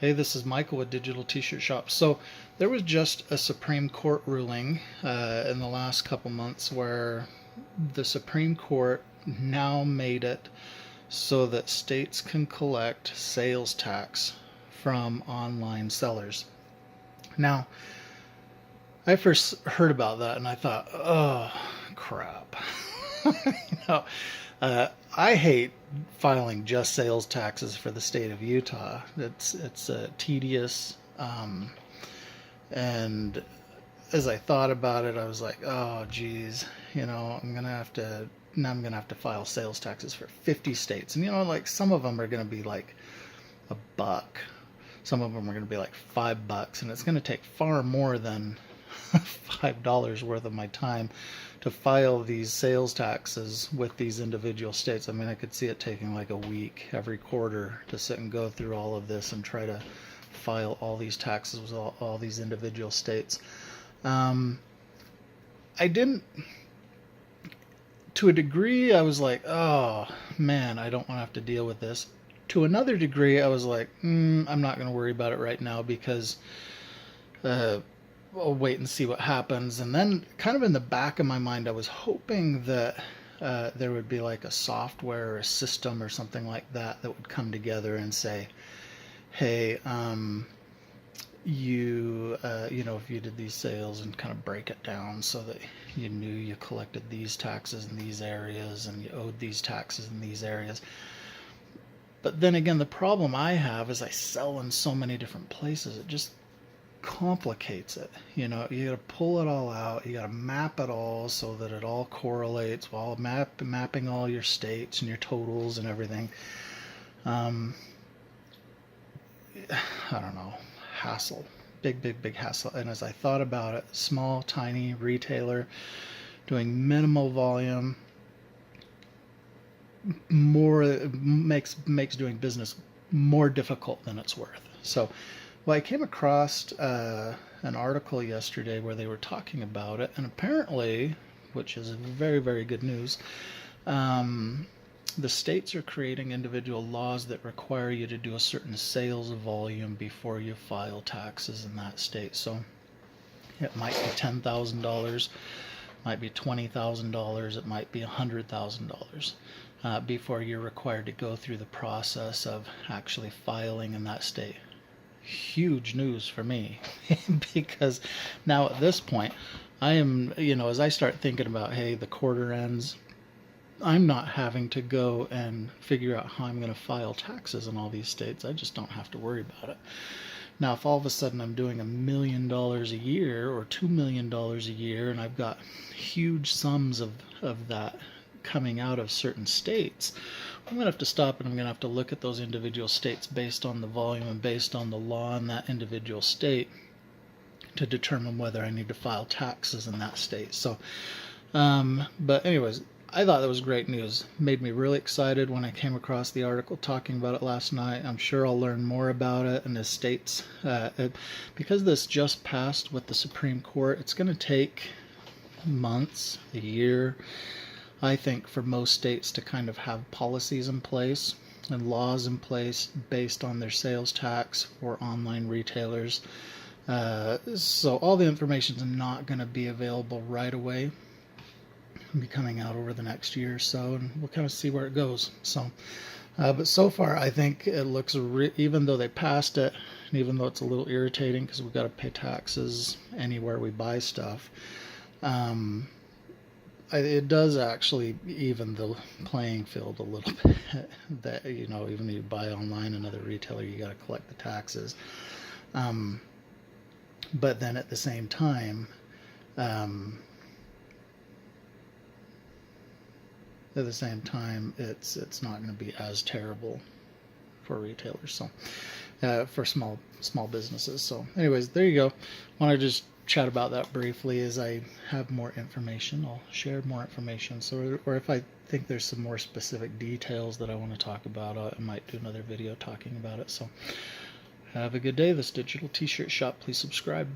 Hey, this is Michael with Digital T-Shirt Shop. So there was just a Supreme Court ruling in the last couple months where the Supreme Court now made it so that states can collect sales tax from online sellers. Now, I first heard about that and I thought, oh, crap. you know, I hate filing just sales taxes for the state of Utah. It's tedious, and as I thought about it, I was like, oh, geez, I'm gonna have to file sales taxes for 50 states, and like some of them are gonna be like $1. Some of them are gonna be like $5, and it's gonna take far more than $5 worth of my time to file these sales taxes with these individual states. I mean, I could see it taking like a week every quarter to sit and go through all of this and try to file all these taxes with all these individual states. I didn't, to a degree, I was like, oh man, I don't want to have to deal with this. To another degree, I was like, I'm not going to worry about it right now because I'll wait and see what happens. And then, kind of in the back of my mind, I was hoping that there would be like a software or a system or something like that that would come together and say, hey, if you did these sales and kind of break it down so that you knew you collected these taxes in these areas and you owed these taxes in these areas. But then again, the problem I have is I sell in so many different places. It just complicates it. You got to pull it all out. You got to map it all so that it all correlates while mapping all your states and your totals and everything. I don't know. Hassle. Big hassle. And as I thought about it, small, tiny retailer doing minimal volume makes doing business more difficult than it's worth. So, well, I came across an article yesterday where they were talking about it, and apparently, which is very, very good news, the states are creating individual laws that require you to do a certain sales volume before you file taxes in that state. So it might be $10,000, might be $20,000, it might be $100,000 before you're required to go through the process of actually filing in that state. Huge news for me because now at this point I am, as I start thinking about, hey, the quarter ends, I'm not having to go and figure out how I'm going to file taxes in all these states. I just don't have to worry about it. Now, if all of a sudden I'm doing $1 million a year or $2 million a year and I've got huge sums of that coming out of certain states, I'm going to have to stop and I'm going to have to look at those individual states based on the volume and based on the law in that individual state to determine whether I need to file taxes in that state. So, but anyways, I thought that was great news. Made me really excited when I came across the article talking about it last night. I'm sure I'll learn more about it in the states. Because this just passed with the Supreme Court, it's going to take months, a year, I think, for most states to kind of have policies in place and laws in place based on their sales tax for online retailers. So all the information is not going to be available right away. Be coming out over the next year or so, and we'll kind of see where it goes. So, but so far, I think it looks, even though they passed it, and even though it's a little irritating because we've got to pay taxes anywhere we buy stuff, it does actually even the playing field a little bit. That even though you buy online another retailer, you got to collect the taxes. But then at the same time, it's not going to be as terrible for retailers, so for small businesses. So anyways, there you go. Want to just chat about that briefly. As I have more information, I'll share more information. So, or if I think there's some more specific details that I want to talk about, I might do another video talking about it. So have a good day. This Digital T-Shirt Shop. Please subscribe.